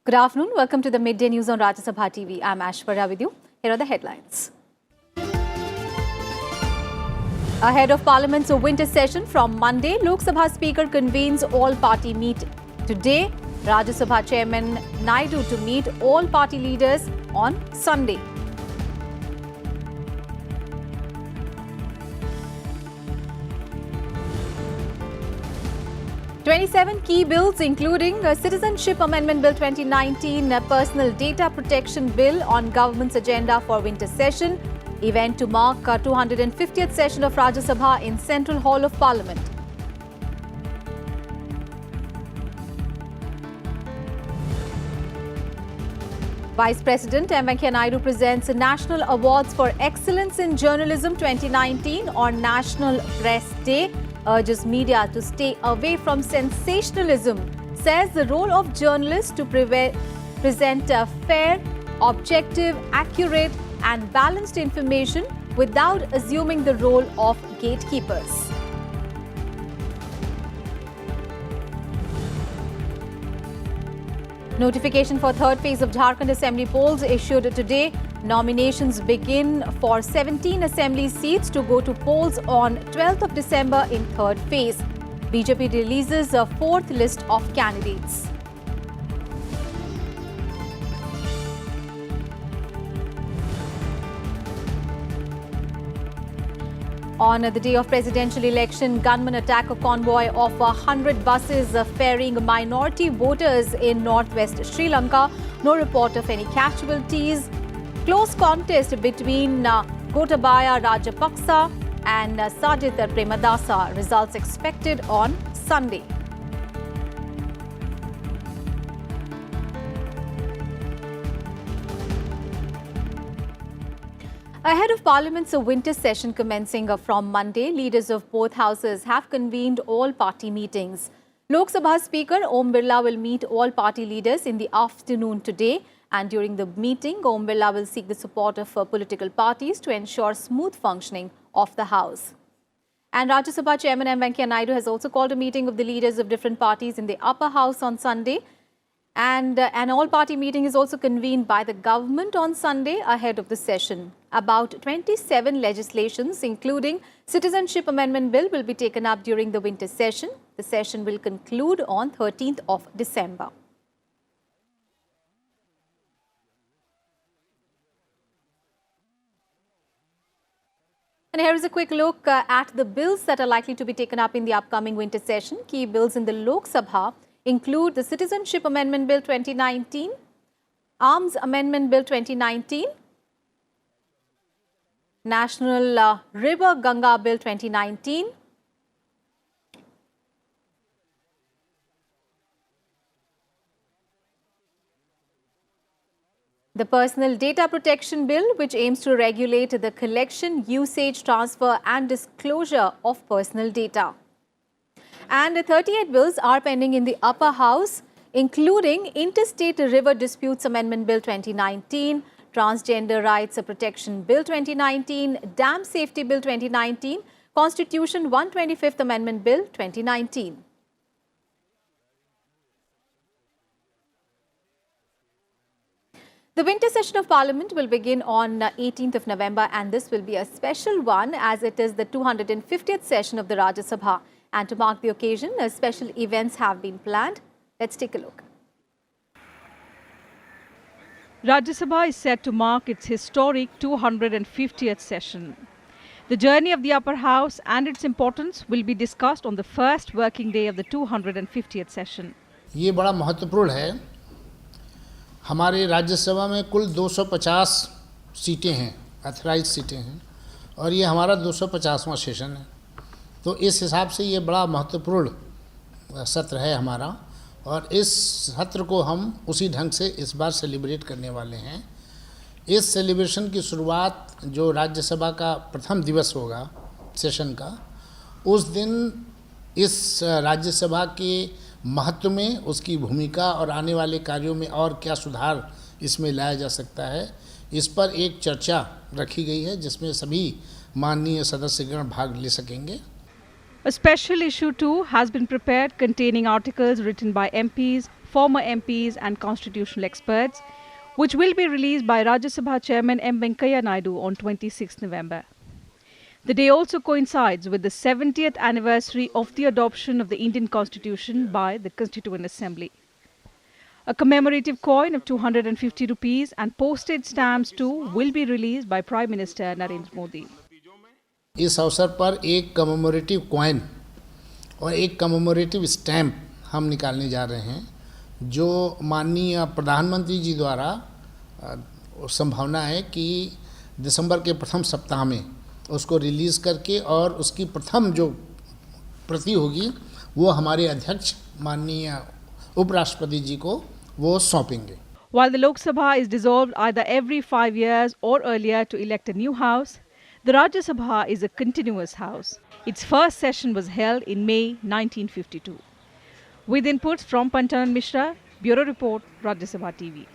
Good afternoon. Welcome to the Midday News on Rajya Sabha TV. I'm Ashwarya with you. Here are the headlines. Ahead of Parliament's winter session from Monday, Lok Sabha Speaker convenes all-party meeting. Today, Rajya Sabha Chairman Naidu to meet all party leaders on Sunday. "27 key bills, including a Citizenship Amendment Bill 2019, a Personal Data Protection Bill on government's agenda for winter session. Event to mark 250th session of Rajya Sabha in Central Hall of Parliament. Vice President M. Venkaiah Naidu presents National Awards for Excellence in Journalism 2019 on National Press Day. Urges media to stay away from sensationalism. Says the role of journalists to present fair, objective, accurate and balanced information without assuming the role of gatekeepers. Notification for third phase of Jharkhand Assembly polls issued today. Nominations begin for 17 Assembly seats to go to polls on 12th of December in third phase. BJP releases a fourth list of candidates. On the day of presidential election, gunmen attack a convoy of 100 buses ferrying minority voters in northwest Sri Lanka. No report of any casualties. Close contest between Gotabaya Rajapaksa and Sajith Premadasa. Results expected on Sunday. Ahead of Parliament's winter session commencing from Monday, leaders of both houses have convened all-party meetings. Lok Sabha Speaker Om Birla will meet all party leaders in the afternoon today. And during the meeting, Om Birla will seek the support of political parties to ensure smooth functioning of the House. And Rajya Sabha Chairman M. Venkaiah Naidu has also called a meeting of the leaders of different parties in the upper house on Sunday. And an all-party meeting is also convened by the government on Sunday ahead of the session. About 27 legislations, including Citizenship Amendment Bill, will be taken up during the winter session. The session will conclude on 13th of December. And here is a quick look at the bills that are likely to be taken up in the upcoming winter session. Key bills in the Lok Sabha include the Citizenship Amendment Bill 2019, Arms Amendment Bill 2019, National River Ganga Bill 2019, the Personal Data Protection Bill, which aims to regulate the collection, usage, transfer and disclosure of personal data. And 38 bills are pending in the upper house, including Interstate River Disputes Amendment Bill 2019, Transgender Rights Protection Bill 2019, Dam Safety Bill 2019, Constitution 125th Amendment Bill 2019. The winter session of Parliament will begin on 18th of November, and this will be a special one as it is the 250th session of the Rajya Sabha. And to mark the occasion, special events have been planned. Let's take a look. Rajya Sabha is set to mark its historic 250th session. The journey of the upper house and its importance will be discussed on the first working day of the 250th session. ये बड़ा महत्वपूर्ण है. हमारे राज्यसभा में कुल 250 सीटें हैं, authorise सीटें हैं, और ये हमारा 250वां सेशन है. तो इस हिसाब से ये बड़ा महत्वपूर्ण सत्र है हमारा, और इस सत्र को हम उसी ढंग से इस बार सेलिब्रेट करने वाले हैं. इस सेलिब्रेशन की शुरुआत जो राज्यसभा का प्रथम दिवस होगा सेशन का, उस दिन इस राज्यसभा के महत्व में, उसकी भूमिका और आने वाले कार्यों में और क्या सुधार इसमें लाया जा सकता है, इस पर एक चर्चा रखी गई है जिसमें सभी माननीय सदस्यगण भाग ले सकेंगे. A special issue too has been prepared containing articles written by MPs, former MPs and constitutional experts, which will be released by Rajya Sabha Chairman M. Venkaiah Naidu on 26 November. The day also coincides with the 70th anniversary of the adoption of the Indian Constitution by the Constituent Assembly. A commemorative coin of 250 rupees and postage stamps too will be released by Prime Minister Narendra Modi. इस अवसर पर एक commemorative coin और एक commemorative stamp हम निकालने जा रहे हैं, जो माननीय प्रधानमंत्री जी द्वारा संभावना है कि दिसंबर के प्रथम सप्ताह में उसको रिलीज़ करके और उसकी प्रथम जो प्रति होगी वो हमारे अध्यक्ष माननीय उपराष्ट्रपति जी को वो सौंपेंगे. While the Lok Sabha is dissolved either every 5 years or earlier to elect a new house, the Rajya Sabha is a continuous house. Its first session was held in May 1952. With inputs from Pantan Mishra, Bureau Report, Rajya Sabha TV.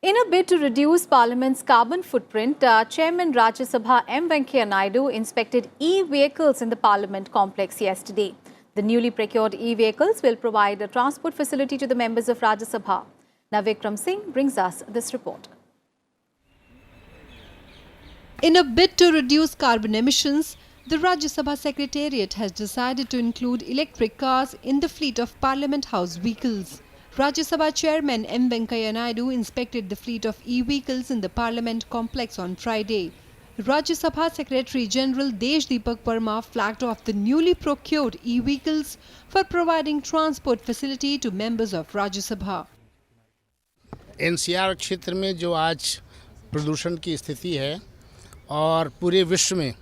In a bid to reduce Parliament's carbon footprint, Chairman Rajya Sabha M. Venkaiah Naidu inspected e-vehicles in the Parliament complex yesterday. The newly procured e-vehicles will provide a transport facility to the members of Rajya Sabha. Vikram Singh brings us this report. In a bid to reduce carbon emissions, the Rajya Sabha Secretariat has decided to include electric cars in the fleet of Parliament House vehicles. Rajya Sabha Chairman M. Venkaiah Naidu inspected the fleet of e-vehicles in the Parliament complex on Friday. Rajya Sabha Secretary General Desh Deepak Verma flagged off the newly procured e-vehicles for providing transport facility to members of Rajya Sabha. NCR क्षेत्र में जो आज प्रदूषण की स्थिति है और पूरे विश्व में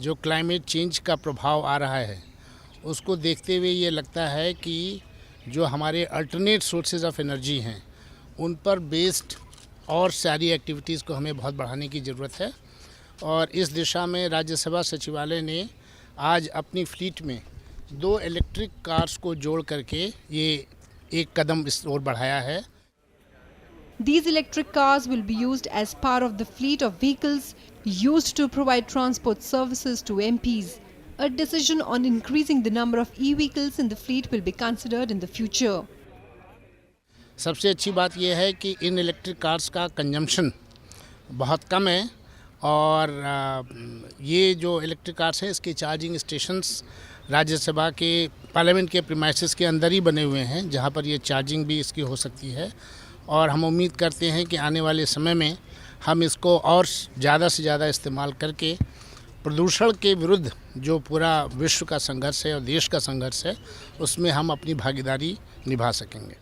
जो क्लाइमेट चेंज का प्रभाव आ रहा है, उसको देखते हुए ये लगता है कि जो हमारे अल्टरनेट सोर्सेज ऑफ एनर्जी हैं उन पर बेस्ड और सारी एक्टिविटीज़ को हमें बहुत बढ़ाने की ज़रूरत है. और इस दिशा में राज्यसभा सचिवालय ने आज अपनी फ्लीट में 2 इलेक्ट्रिक कार्स को जोड़ करके ये एक कदम इस ओर बढ़ाया है. These electric cars will be used as part of the fleet of vehicles used to provide transport services to MPs. A decision on increasing the number of e-vehicles in the fleet will be considered in the future. सबसे अच्छी बात यह है कि इन electric cars का consumption बहुत कम है और ये जो इलेक्ट्रिक कार्स हैं इसके चार्जिंग स्टेशंस राज्यसभा के पार्लियामेंट के प्रीमाइसेस के अंदर ही बने हुए हैं, जहां पर ये चार्जिंग भी इसकी हो सकती है. और हम उम्मीद करते हैं कि आने वाले समय में हम इसको और ज़्यादा से ज़्यादा इस्तेमाल करके प्रदूषण के विरुद्ध जो पूरा विश्व का संघर्ष है और देश का संघर्ष है उसमें हम अपनी भागीदारी निभा सकेंगे.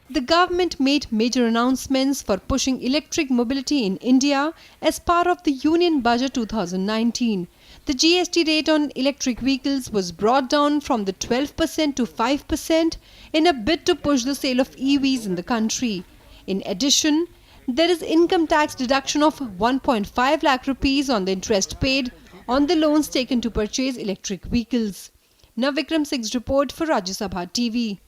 The government made major announcements for pushing electric mobility in India as part of the Union Budget 2019. The GST rate on electric vehicles was brought down from the 12% to 5% in a bid to push the sale of EVs in the country. In addition, there is income tax deduction of 1.5 lakh rupees on the interest paid on the loans taken to purchase electric vehicles. Vikram Singh's report for Rajya Sabha TV.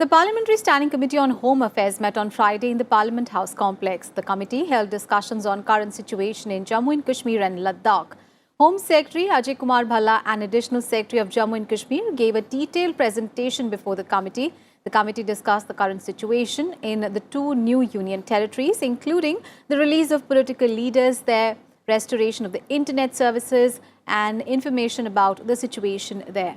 The Parliamentary Standing Committee on Home Affairs met on Friday in the Parliament House complex. The committee held discussions on current situation in Jammu and Kashmir and Ladakh. Home Secretary Ajay Kumar Bhalla and Additional Secretary of Jammu and Kashmir gave a detailed presentation before the committee. The committee discussed the current situation in the 2 new union territories, including the release of political leaders there, restoration of the internet services and information about the situation there.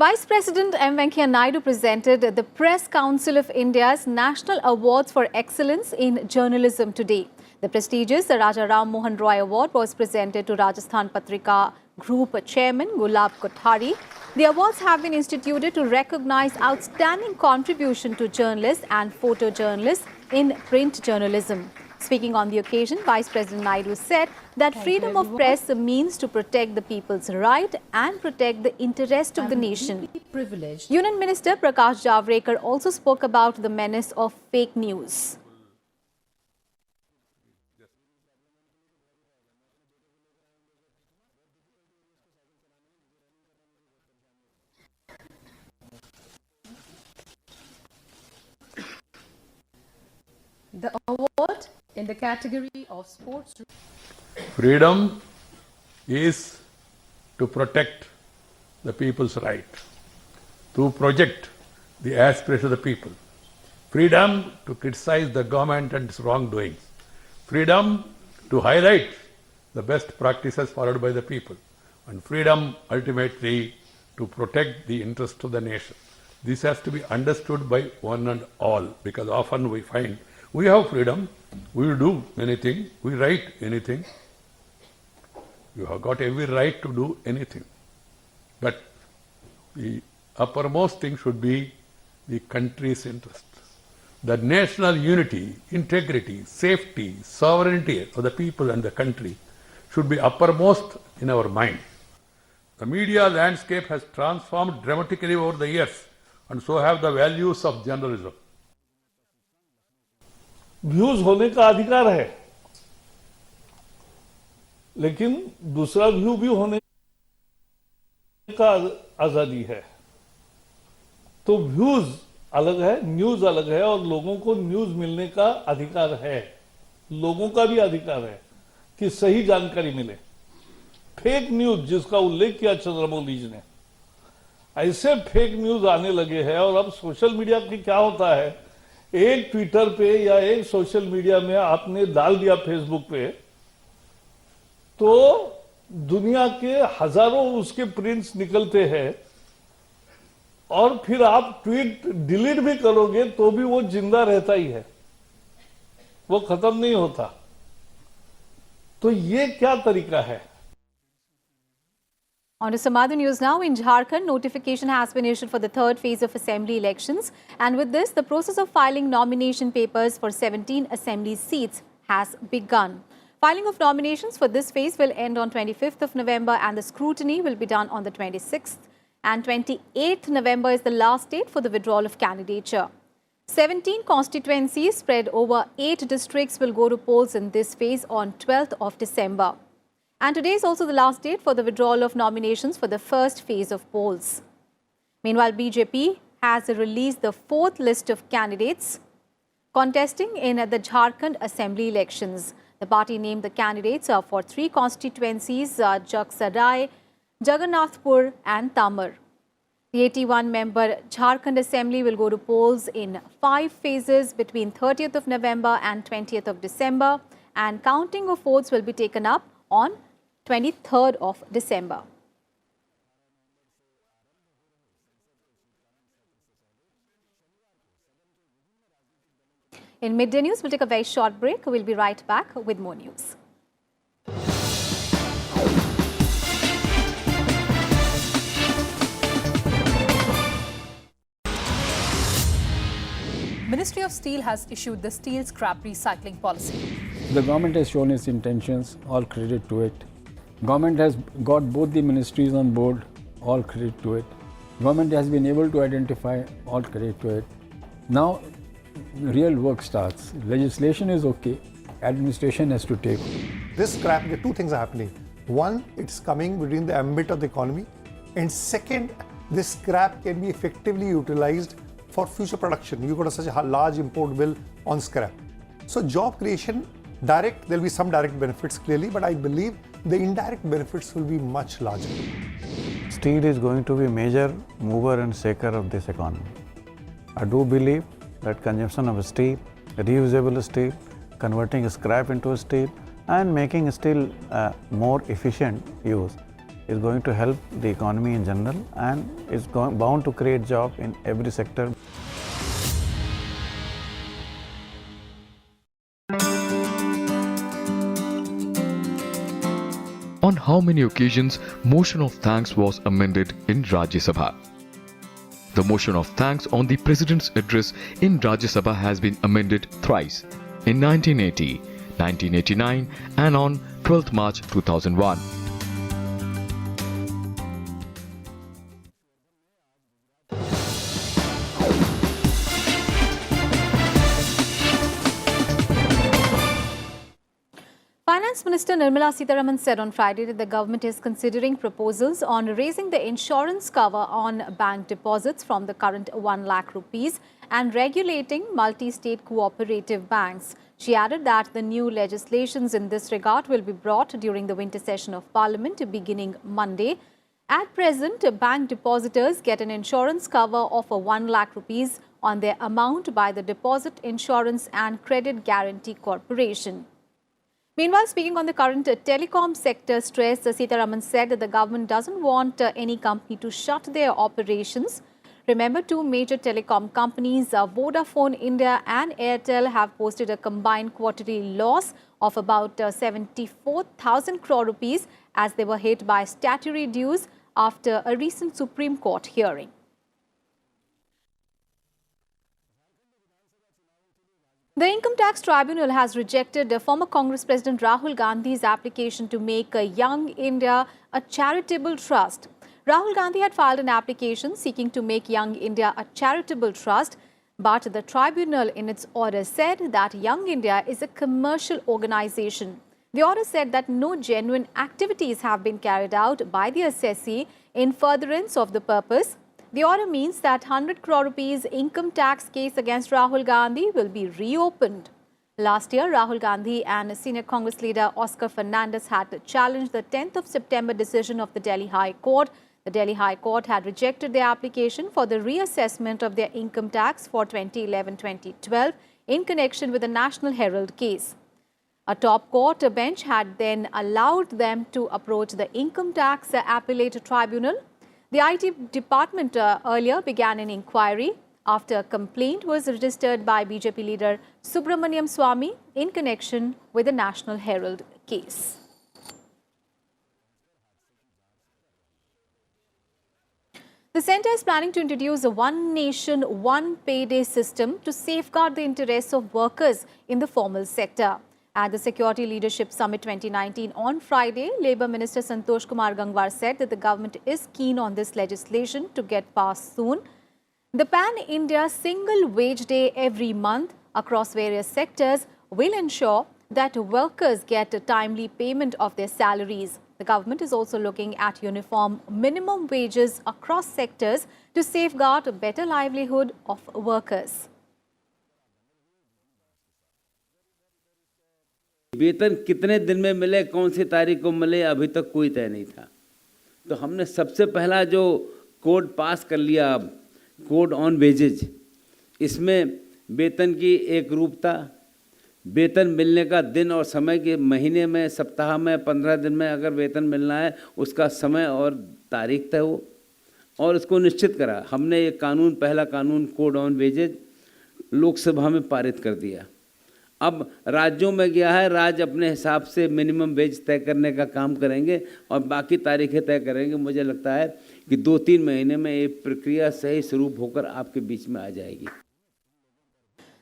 Vice President M. Venkaiah Naidu presented the Press Council of India's National Awards for Excellence in Journalism today. The prestigious Raja Ram Mohan Roy Award was presented to Rajasthan Patrika Group Chairman Gulab Kothari. The awards have been instituted to recognize outstanding contribution to journalists and photojournalists in print journalism. Speaking on the occasion, Vice President Naidu said that freedom of press means to protect the people's right and protect the interest of the nation. Union Minister Prakash Javadekar also spoke about the menace of fake news. The award in the category of sports. Freedom is to protect the people's right, to project the aspirations of the people. Freedom to criticize the government and its wrongdoings. Freedom to highlight the best practices followed by the people. And freedom ultimately to protect the interest of the nation. This has to be understood by one and all, because often we find we have freedom, we will do anything, we write anything. You have got every right to do anything. But the uppermost thing should be the country's interest. The national unity, integrity, safety, sovereignty of the people and the country should be uppermost in our mind. The media landscape has transformed dramatically over the years, and so have the values of journalism. Views होने का अधिकार है, लेकिन दूसरा view भी होने का आजादी है। तो व्यूज अलग है, न्यूज अलग है, और लोगों को न्यूज मिलने का अधिकार है। लोगों का भी अधिकार है कि सही जानकारी मिले। फेक न्यूज जिसका उल्लेख किया चंद्रमौली जी ने, ऐसे फेक न्यूज आने लगे हैं। और अब सोशल मीडिया की क्या होता है, एक ट्विटर पे या एक सोशल मीडिया में आपने डाल दिया फेसबुक पे, तो दुनिया के हजारों उसके प्रिंट्स निकलते हैं, और फिर आप ट्वीट डिलीट भी करोगे तो भी वो जिंदा रहता ही है, वो खत्म नहीं होता। तो ये क्या तरीका है? On to some other news now. In Jharkhand, notification has been issued for the third phase of assembly elections. And with this, the process of filing nomination papers for 17 assembly seats has begun. Filing of nominations for this phase will end on 25th of November, and the scrutiny will be done on the 26th. And 28th November is the last date for the withdrawal of candidature. 17 constituencies spread over 8 districts will go to polls in this phase on 12th of December. And today is also the last date for the withdrawal of nominations for the first phase of polls. Meanwhile, BJP has released the 4th list of candidates contesting in the Jharkhand Assembly elections. The party named the candidates for 3 constituencies, Jaksarai, Jagannathpur and Tamar. The 81-member Jharkhand Assembly will go to polls in 5 phases between 30th of November and 20th of December, and counting of votes will be taken up on 23rd of December. In midday news, we'll take a very short break. We'll be right back with more news. Ministry of Steel has issued the steel scrap recycling policy. The government has shown its intentions, all credit to it. Government has got both the ministries on board, all credit to it. Government has been able to identify, all credit to it. Now, real work starts. Legislation is okay, administration has to take. This scrap, the 2 things are happening. One, it's coming within the ambit of the economy. And second, this scrap can be effectively utilized for future production. You've got such a large import bill on scrap. So job creation, direct, there'll be some direct benefits clearly, but I believe the indirect benefits will be much larger. Steel is going to be a major mover and shaker of this economy. I do believe that consumption of steel, reusable steel, converting scrap into steel and making steel more efficient use is going to help the economy in general, and is bound to create jobs in every sector. On how many occasions motion of thanks was amended in Rajya Sabha? The motion of thanks on the President's address in Rajya Sabha has been amended thrice, in 1980, 1989 and on 12th March 2001. Finance Minister Nirmala Sitharaman said on Friday that the government is considering proposals on raising the insurance cover on bank deposits from the current 1 lakh rupees and regulating multi-state cooperative banks. She added that the new legislations in this regard will be brought during the winter session of Parliament beginning Monday. At present, bank depositors get an insurance cover of 1 lakh rupees on their amount by the Deposit Insurance and Credit Guarantee Corporation. Meanwhile, speaking on the current telecom sector stress, Sitharaman said that the government doesn't want any company to shut their operations. Remember, two major telecom companies, Vodafone India and Airtel, have posted a combined quarterly loss of about 74,000 crore rupees as they were hit by statutory dues after a recent Supreme Court hearing. The Income Tax Tribunal has rejected former Congress President Rahul Gandhi's application to make Young India a charitable trust. Rahul Gandhi had filed an application seeking to make Young India a charitable trust, but the tribunal in its order said that Young India is a commercial organization. The order said that no genuine activities have been carried out by the assessee in furtherance of the purpose. The order means that 100 crore rupees income tax case against Rahul Gandhi will be reopened. Last year, Rahul Gandhi and senior Congress leader Oscar Fernandez had challenged the 10th of September decision of the Delhi High Court. The Delhi High Court had rejected their application for the reassessment of their income tax for 2011-2012 in connection with the National Herald case. A top court bench had then allowed them to approach the Income Tax Appellate Tribunal. The IT department earlier began an inquiry after a complaint was registered by BJP leader Subramaniam Swamy in connection with the National Herald case. The centre is planning to introduce a one nation, one payday system to safeguard the interests of workers in the formal sector. At the Security Leadership Summit 2019 on Friday, Labour Minister Santosh Kumar Gangwar said that the government is keen on this legislation to get passed soon. The Pan-India single wage day every month across various sectors will ensure that workers get a timely payment of their salaries. The government is also looking at uniform minimum wages across sectors to safeguard a better livelihood of workers. वेतन कितने दिन में मिले, कौन सी तारीख को मिले, अभी तक कोई तय नहीं था। तो हमने सबसे पहला जो कोड पास कर लिया, अब कोड ऑन वेजेज, इसमें वेतन की एक रूपता, वेतन मिलने का दिन और समय के महीने में, सप्ताह में, 15 दिन में अगर वेतन मिलना है उसका समय और तारीख तय हो और उसको निश्चित करा। हमने ये कानून, पहला कानून कोड ऑन वेजेज लोकसभा में पारित कर दिया। अब राज्यों में गया है, राज्य अपने हिसाब से मिनिमम वेज तय करने का काम करेंगे और बाकी तारीखें तय करेंगे। मुझे लगता है कि 2-3 महीने में ये प्रक्रिया सही स्वरूप होकर आपके बीच में आ जाएगी।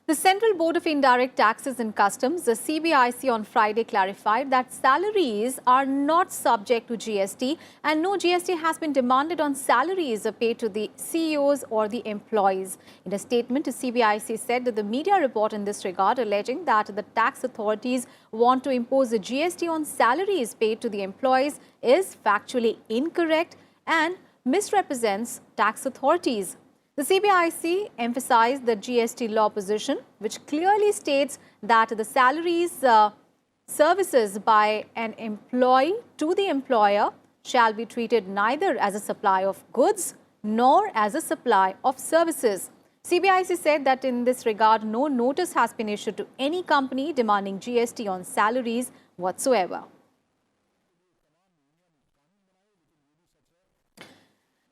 The Central Board of Indirect Taxes and Customs, the CBIC, on Friday clarified that salaries are not subject to GST and no GST has been demanded on salaries paid to the CEOs or the employees. In a statement, the CBIC said that the media report in this regard alleging that the tax authorities want to impose a GST on salaries paid to the employees is factually incorrect and misrepresents tax authorities. The CBIC emphasized the GST law position, which clearly states that the salaries services by an employee to the employer shall be treated neither as a supply of goods nor as a supply of services. CBIC said that in this regard, no notice has been issued to any company demanding GST on salaries whatsoever.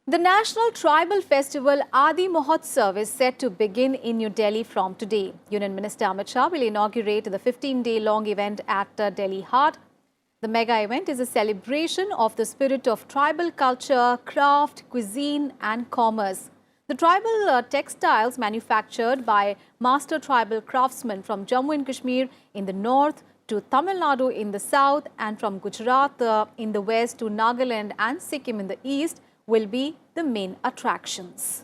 The National Tribal Festival Adi Mahotsav is set to begin in New Delhi from today. Union Minister Amit Shah will inaugurate the 15-day-long event at Delhi Heart. The mega event is a celebration of the spirit of tribal culture, craft, cuisine and commerce. The tribal textiles manufactured by master tribal craftsmen from Jammu and Kashmir in the north to Tamil Nadu in the south and from Gujarat in the west to Nagaland and Sikkim in the east will be the main attractions.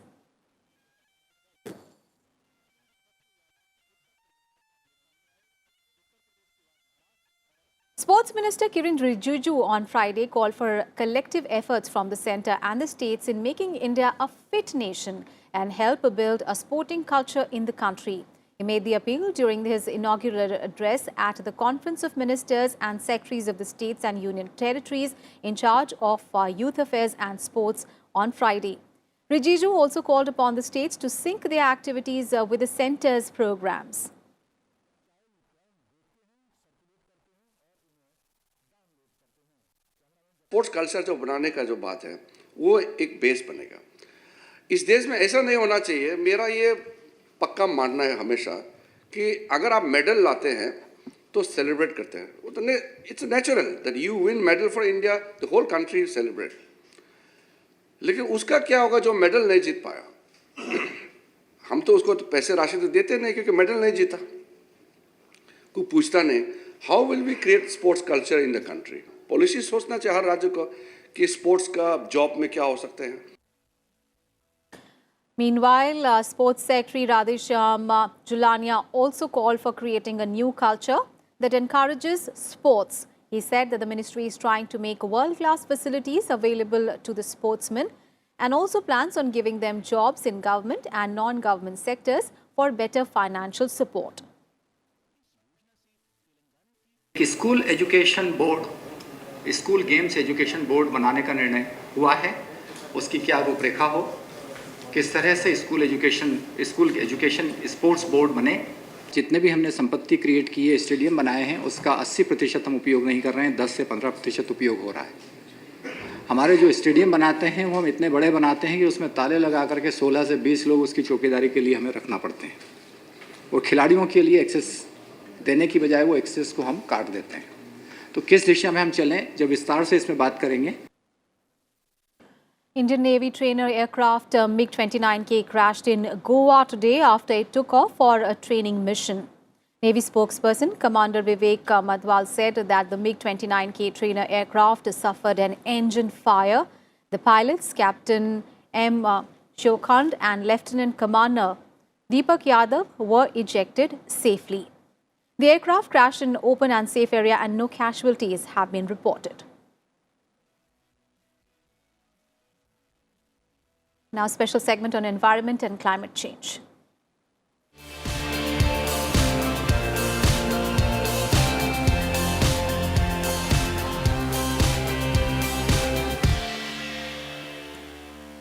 Sports Minister Kiren Rijiju on Friday called for collective efforts from the centre and the states in making India a fit nation and help build a sporting culture in the country. He made the appeal during his inaugural address at the Conference of Ministers and Secretaries of the States and Union Territories in charge of Youth Affairs and Sports on Friday. Rijiju also called upon the states to sync their activities with the centre's programs. Sports culture जो बनाने का जो बात है वो एक base बनेगा। इस देश में ऐसा नहीं होना चाहिए, मेरा ये पक्का मानना है हमेशा कि अगर आप मेडल लाते हैं तो सेलिब्रेट करते हैं, वो तो it's natural that you win medal for India, the whole country celebrate. लेकिन उसका क्या होगा जो मेडल नहीं जीत पाया? हम तो उसको तो पैसे राशि तो देते नहीं क्योंकि मेडल नहीं जीता, कोई पूछता नहीं। How will we create sports culture in the country? Policy सोचना चाहिए हर राज्य को कि स्पोर्ट्स का जॉब में क्या हो सकते हैं। Meanwhile, Sports Secretary Radheshyam Julania also called for creating a new culture that encourages sports. He said that the ministry is trying to make world-class facilities available to the sportsmen and also plans on giving them jobs in government and non-government sectors for better financial support. School education board, school games education board बनाने का निर्णय हुआ है। उसकी क्या रूपरेखा हो, किस तरह से स्कूल एजुकेशन स्पोर्ट्स बोर्ड बने। जितने भी हमने संपत्ति क्रिएट की है, स्टेडियम बनाए हैं, उसका 80% हम उपयोग नहीं कर रहे हैं, 10 से 15% उपयोग हो रहा है। हमारे जो स्टेडियम बनाते हैं वो हम इतने बड़े बनाते हैं कि उसमें ताले लगा करके 16 से 20 लोग उसकी चौकीदारी के लिए हमें रखना पड़ते हैं, और खिलाड़ियों के लिए एक्सेस देने की बजाय वो एक्सेस को हम काट देते हैं। तो किस दिशा में हम चलें, जब विस्तार से इसमें बात करेंगे। Indian Navy trainer aircraft MiG-29K crashed in Goa today after it took off for a training mission. Navy spokesperson Commander Vivek Madhwal said that the MiG-29K trainer aircraft suffered an engine fire. The pilots, Captain M. Shokhand and Lieutenant Commander Deepak Yadav, were ejected safely. The aircraft crashed in an open and safe area and no casualties have been reported. Now, a special segment on environment and climate change.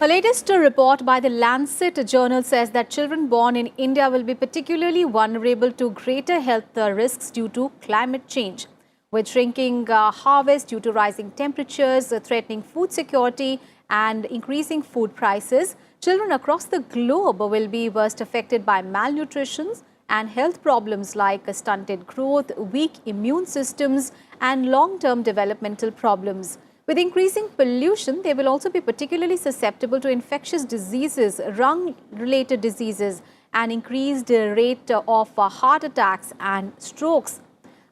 A latest report by the Lancet journal says that children born in India will be particularly vulnerable to greater health risks due to climate change. With shrinking harvest due to rising temperatures, threatening food security and increasing food prices, children across the globe will be worst affected by malnutrition and health problems like stunted growth, weak immune systems and long-term developmental problems. With increasing pollution, they will also be particularly susceptible to infectious diseases, lung-related diseases, and increased rate of heart attacks and strokes.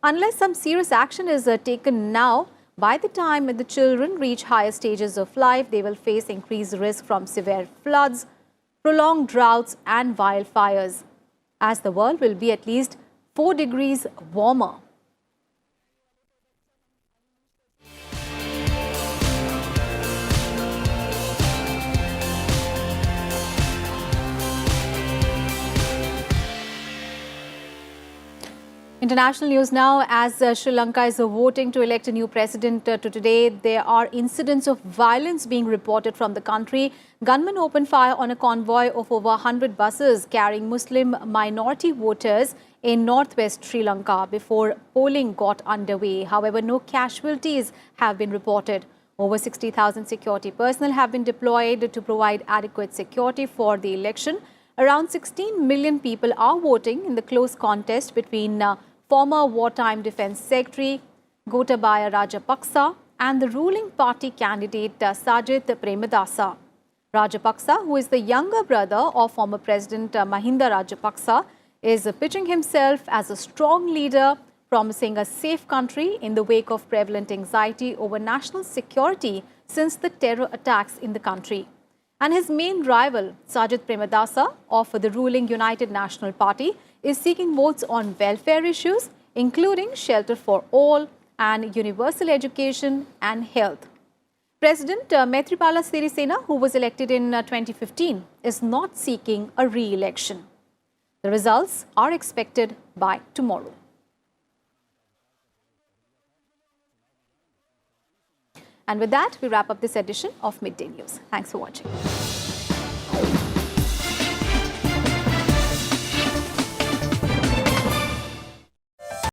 Unless some serious action is taken now, by the time the children reach higher stages of life, they will face increased risk from severe floods, prolonged droughts, and wildfires, as the world will be at least 4 degrees warmer. International news now. As Sri Lanka is voting to elect a new president today, there are incidents of violence being reported from the country. Gunmen opened fire on a convoy of over 100 buses carrying Muslim minority voters in northwest Sri Lanka before polling got underway. However, no casualties have been reported. Over 60,000 security personnel have been deployed to provide adequate security for the election. Around 16 million people are voting in the close contest between former wartime defense secretary Gotabaya Rajapaksa and the ruling party candidate Sajith Premadasa. Rajapaksa, who is the younger brother of former President Mahinda Rajapaksa, is pitching himself as a strong leader, promising a safe country in the wake of prevalent anxiety over national security since the terror attacks in the country. And his main rival, Sajith Premadasa of the ruling United National Party, is seeking votes on welfare issues, including shelter for all and universal education and health. President Maithripala Sirisena, who was elected in 2015, is not seeking a re-election. The results are expected by tomorrow. And with that, we wrap up this edition of Midday News. Thanks for watching.